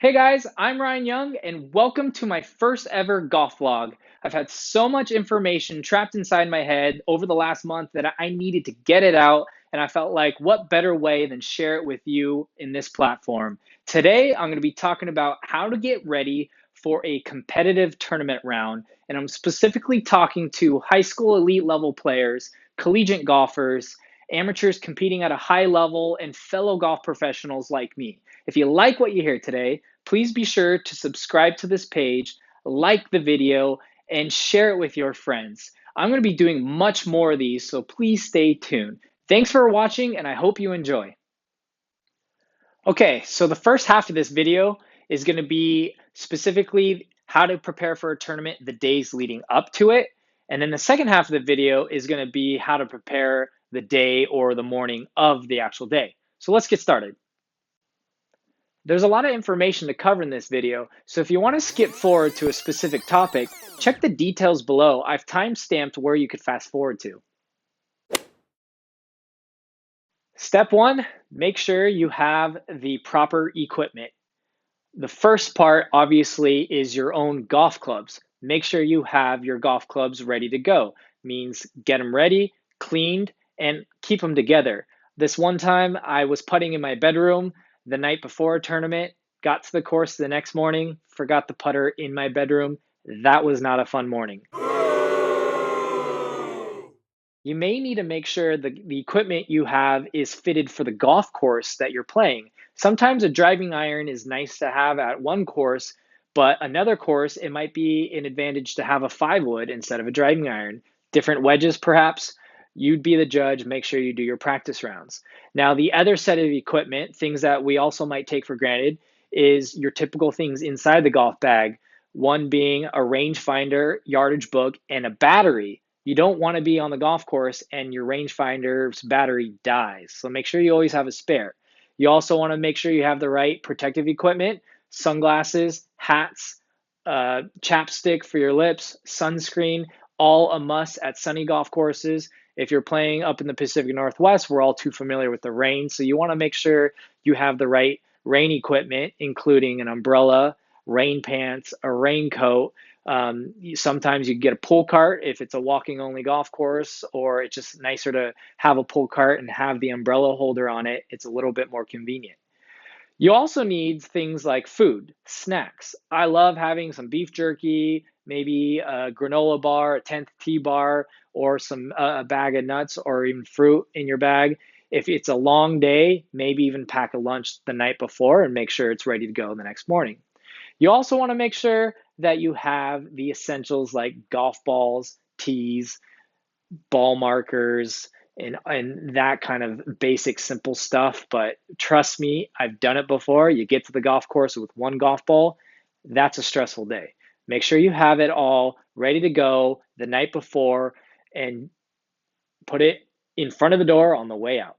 Hey guys, I'm Ryan Young, and welcome to my first ever golf vlog. I've had so much information trapped inside my head over the last month that I needed to get it out, and I felt like what better way than share it with you in this platform. Today, I'm going to be talking about how to get ready for a competitive tournament round, and I'm specifically talking to high school elite level players, collegiate golfers, amateurs competing at a high level, and fellow golf professionals like me. If you like what you hear today, please be sure to subscribe to this page, like the video, and share it with your friends. I'm going to be doing much more of these, so please stay tuned. Thanks for watching, and I hope you enjoy. Okay, so the first half of this video is going to be specifically how to prepare for a tournament the days leading up to it. And then the second half of the video is going to be how to prepare the day or the morning of the actual day. So let's get started. There's a lot of information to cover in this video, so if you want to skip forward to a specific topic, check the details below. I've time-stamped where you could fast forward to. Step one, make sure you have the proper equipment. The first part, obviously, is your own golf clubs. Make sure you have your golf clubs ready to go. Means get them ready, cleaned, and keep them together. This one time, I was putting in my bedroom the night before a tournament, got to the course the next morning, forgot the putter in my bedroom. That was not a fun morning. You may need to make sure the equipment you have is fitted for the golf course that you're playing. Sometimes a driving iron is nice to have at one course, but another course, it might be an advantage to have a 5-wood instead of a driving iron. Different wedges, perhaps. You'd be the judge. Make sure you do your practice rounds. Now, the other set of equipment, things that we also might take for granted, is your typical things inside the golf bag. One being a rangefinder, yardage book, and a battery. You don't want to be on the golf course and your rangefinder's battery dies. So make sure you always have a spare. You also want to make sure you have the right protective equipment, sunglasses, hats, chapstick for your lips, sunscreen, all a must at sunny golf courses. If you're playing up in the Pacific Northwest, we're all too familiar with the rain. So you want to make sure you have the right rain equipment, including an umbrella, rain pants, a raincoat. Sometimes you get a pull cart if it's a walking only golf course, or it's just nicer to have a pull cart and have the umbrella holder on it. It's a little bit more convenient. You also need things like food, snacks. I love having some beef jerky, maybe a granola bar, a 10th tea bar, or a bag of nuts or even fruit in your bag. If it's a long day, maybe even pack a lunch the night before and make sure it's ready to go the next morning. You also want to make sure that you have the essentials like golf balls, tees, ball markers, and that kind of basic, simple stuff. But trust me, I've done it before. You get to the golf course with one golf ball, that's a stressful day. Make sure you have it all ready to go the night before and put it in front of the door on the way out.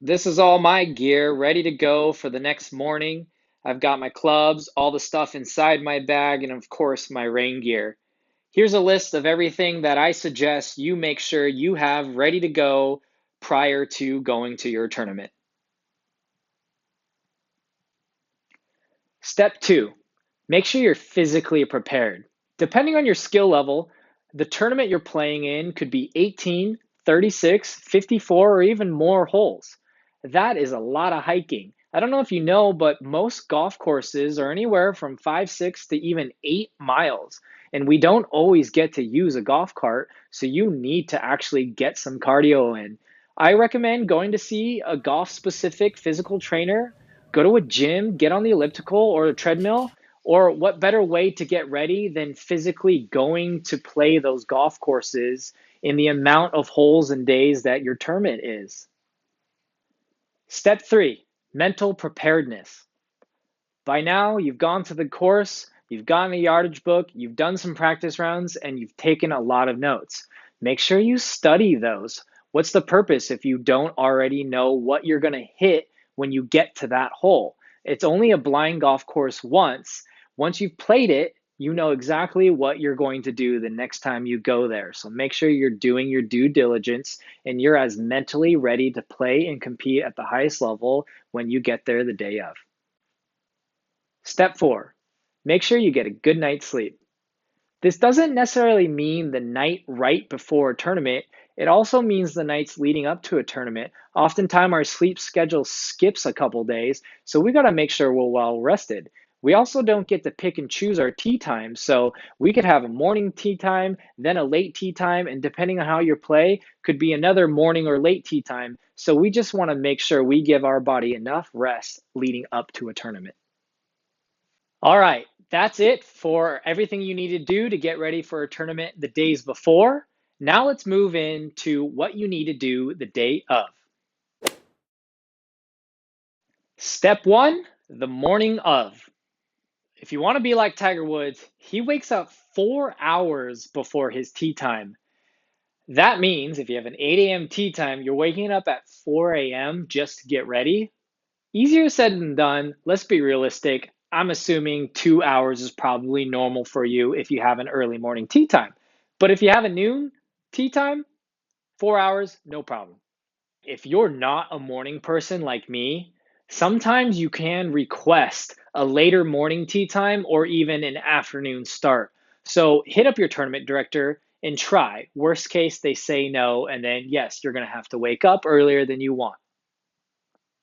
This is all my gear ready to go for the next morning. I've got my clubs, all the stuff inside my bag, and of course my rain gear. Here's a list of everything that I suggest you make sure you have ready to go prior to going to your tournament. Step 2, make sure you're physically prepared. Depending on your skill level, the tournament you're playing in could be 18, 36, 54, or even more holes. That is a lot of hiking. I don't know if you know, but most golf courses are anywhere from 5, 6 to even 8 miles. And we don't always get to use a golf cart, so you need to actually get some cardio in. I recommend going to see a golf specific physical trainer, go to a gym, get on the elliptical or the treadmill, or what better way to get ready than physically going to play those golf courses in the amount of holes and days that your tournament is. Step 3, mental preparedness. By now, you've gone to the course, you've gotten a yardage book, you've done some practice rounds, and you've taken a lot of notes. Make sure you study those. What's the purpose if you don't already know what you're going to hit when you get to that hole? It's only a blind golf course once. Once you've played it, you know exactly what you're going to do the next time you go there. So make sure you're doing your due diligence and you're as mentally ready to play and compete at the highest level when you get there the day of. Step 4, make sure you get a good night's sleep. This doesn't necessarily mean the night right before a tournament. It also means the nights leading up to a tournament. Oftentimes, our sleep schedule skips a couple days, so we got to make sure we're well rested. We also don't get to pick and choose our tea time, so we could have a morning tea time, then a late tea time, and depending on how you play, could be another morning or late tea time. So we just want to make sure we give our body enough rest leading up to a tournament. All right, that's it for everything you need to do to get ready for a tournament the days before. Now let's move into what you need to do the day of. Step 1, the morning of. If you want to be like Tiger Woods, he wakes up 4 hours before his tee time. That means if you have an 8 a.m. tee time, you're waking up at 4 a.m. just to get ready. Easier said than done. Let's be realistic. I'm assuming 2 hours is probably normal for you if you have an early morning tea time. But if you have a noon tea time, 4 hours, no problem. If you're not a morning person like me, sometimes you can request a later morning tea time or even an afternoon start. So hit up your tournament director and try. Worst case, they say no, and then yes, you're going to have to wake up earlier than you want.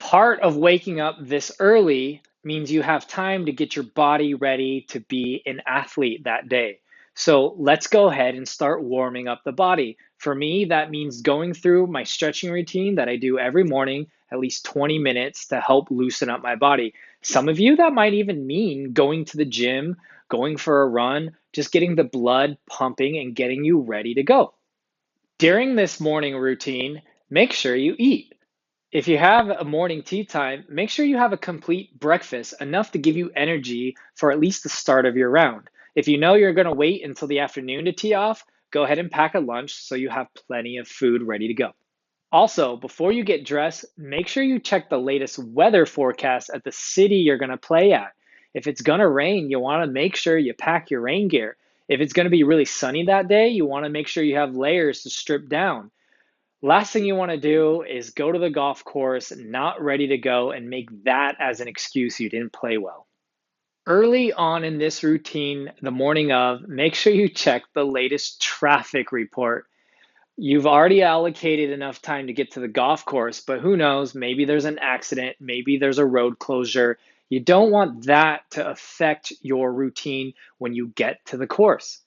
Part of waking up this early means you have time to get your body ready to be an athlete that day. So let's go ahead and start warming up the body. For me, that means going through my stretching routine that I do every morning, at least 20 minutes to help loosen up my body. Some of you, that might even mean going to the gym, going for a run, just getting the blood pumping and getting you ready to go. During this morning routine, make sure you eat. If you have a morning tea time, make sure you have a complete breakfast, enough to give you energy for at least the start of your round. If you know you're going to wait until the afternoon to tee off, go ahead and pack a lunch so you have plenty of food ready to go. Also, before you get dressed, make sure you check the latest weather forecast at the city you're going to play at. If it's going to rain, you want to make sure you pack your rain gear. If it's going to be really sunny that day, you want to make sure you have layers to strip down. Last thing you want to do is go to the golf course not ready to go and make that as an excuse you didn't play well. Early on in this routine, the morning of, make sure you check the latest traffic report. You've already allocated enough time to get to the golf course, but who knows, maybe there's an accident, maybe there's a road closure. You don't want that to affect your routine when you get to the course.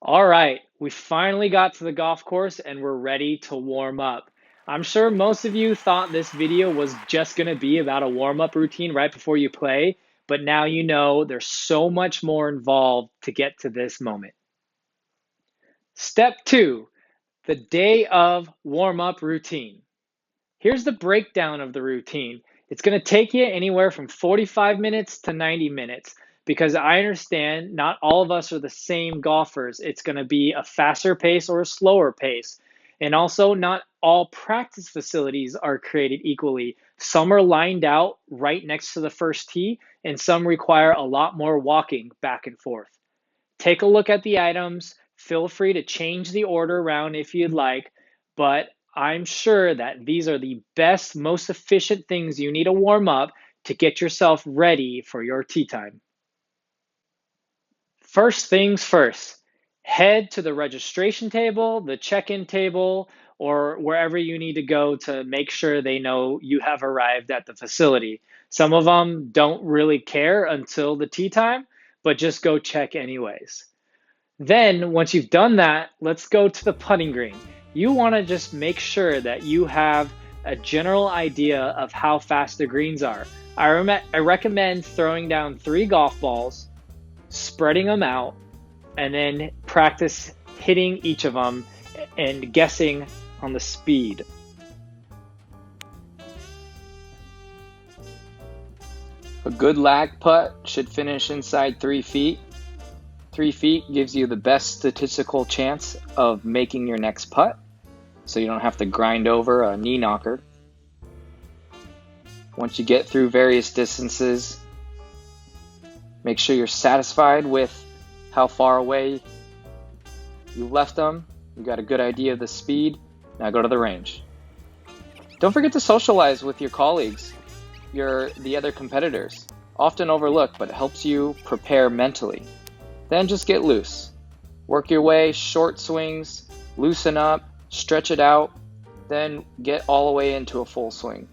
All right, we finally got to the golf course and we're ready to warm up. I'm sure most of you thought this video was just going to be about a warm-up routine right before you play, but now you know there's so much more involved to get to this moment. Step 2, the day of warm-up routine. Here's the breakdown of the routine. It's going to take you anywhere from 45 minutes to 90 minutes. Because I understand not all of us are the same golfers. It's going to be a faster pace or a slower pace. And also, not all practice facilities are created equally. Some are lined out right next to the first tee, and some require a lot more walking back and forth. Take a look at the items. Feel free to change the order around if you'd like, but I'm sure that these are the best, most efficient things you need to warm up to get yourself ready for your tee time. First things first, head to the registration table, the check-in table, or wherever you need to go to make sure they know you have arrived at the facility. Some of them don't really care until the tee time, but just go check anyways. Then, once you've done that, let's go to the putting green. You want to just make sure that you have a general idea of how fast the greens are. I recommend throwing down 3 golf balls, spreading them out, and then practice hitting each of them and guessing on the speed. A good lag putt should finish inside 3 feet. 3 feet gives you the best statistical chance of making your next putt, so you don't have to grind over a knee knocker. Once you get through various distances, make sure you're satisfied with how far away you left them. You got a good idea of the speed. Now go to the range. Don't forget to socialize with your colleagues, the other competitors. often overlooked, but it helps you prepare mentally. Then just get loose. Work your way, short swings, loosen up, stretch it out, then get all the way into a full swing.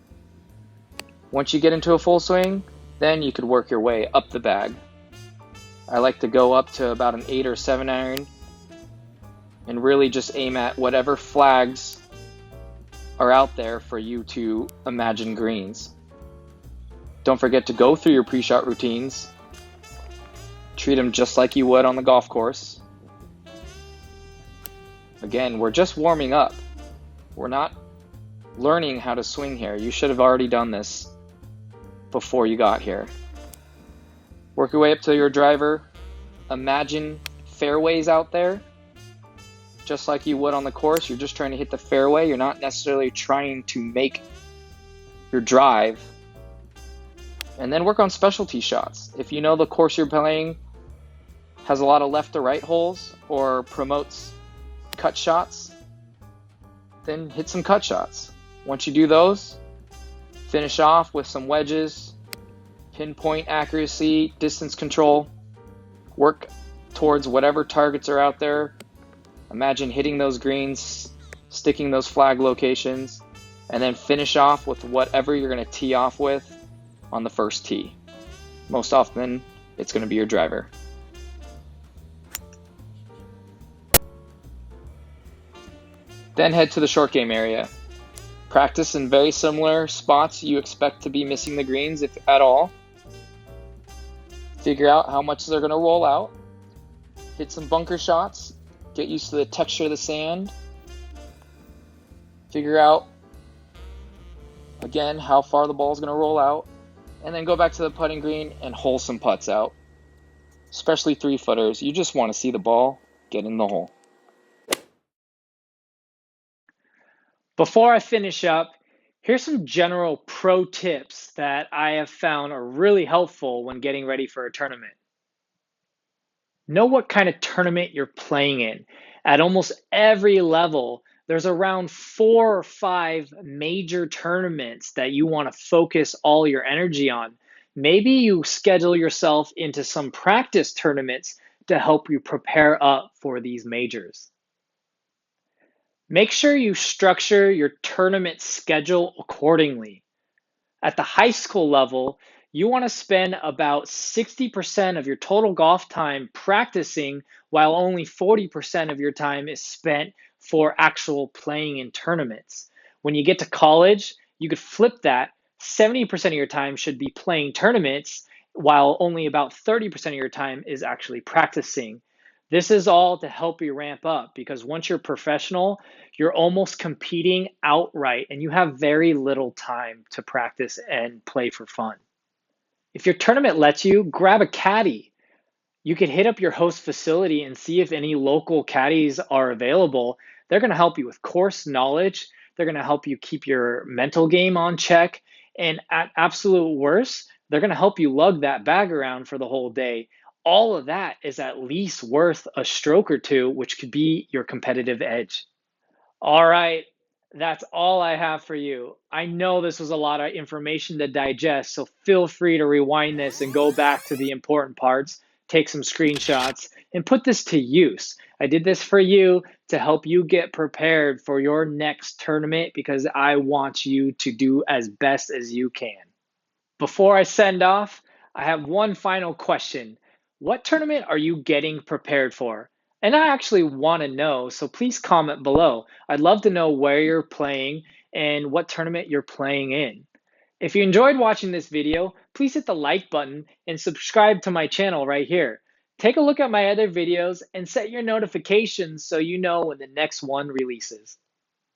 Once you get into a full swing, then you could work your way up the bag. I like to go up to about an 8 or 7 iron and really just aim at whatever flags are out there for you to imagine greens. Don't forget to go through your pre-shot routines. Treat them just like you would on the golf course. Again, we're just warming up. We're not learning how to swing here. You should have already done this before you got here. Work your way up to your driver. Imagine fairways out there. Just like you would on the course, you're just trying to hit the fairway. You're not necessarily trying to make your drive. And then work on specialty shots. If you know the course you're playing has a lot of left to right holes or promotes cut shots, then hit some cut shots. Once you do those, finish off with some wedges, pinpoint accuracy, distance control, work towards whatever targets are out there. Imagine hitting those greens, sticking those flag locations, and then finish off with whatever you're going to tee off with on the first tee. Most often, it's going to be your driver. Then head to the short game area. Practice in very similar spots you expect to be missing the greens, if at all. Figure out how much they're going to roll out. Hit some bunker shots. Get used to the texture of the sand. Figure out, again, how far the ball is going to roll out. And then go back to the putting green and hole some putts out. Especially 3-footers. You just want to see the ball get in the hole. Before I finish up, here's some general pro tips that I have found are really helpful when getting ready for a tournament. Know what kind of tournament you're playing in. At almost every level, there's around 4 or 5 major tournaments that you want to focus all your energy on. Maybe you schedule yourself into some practice tournaments to help you prepare up for these majors. Make sure you structure your tournament schedule accordingly. At the high school level, you want to spend about 60% of your total golf time practicing, while only 40% of your time is spent for actual playing in tournaments. When you get to college, you could flip that. 70% of your time should be playing tournaments, while only about 30% of your time is actually practicing. This is all to help you ramp up, because once you're professional, you're almost competing outright and you have very little time to practice and play for fun. If your tournament lets you, grab a caddy. You could hit up your host facility and see if any local caddies are available. They're going to help you with course knowledge. They're going to help you keep your mental game on check. And at absolute worst, they're going to help you lug that bag around for the whole day. All of that is at least worth a stroke or two, which could be your competitive edge. All right, that's all I have for you. I know this was a lot of information to digest, so feel free to rewind this and go back to the important parts, take some screenshots, and put this to use. I did this for you to help you get prepared for your next tournament, because I want you to do as best as you can. Before I send off, I have one final question. What tournament are you getting prepared for? And I actually want to know, so please comment below. I'd love to know where you're playing and what tournament you're playing in. If you enjoyed watching this video, please hit the like button and subscribe to my channel right here. Take a look at my other videos and set your notifications so you know when the next one releases.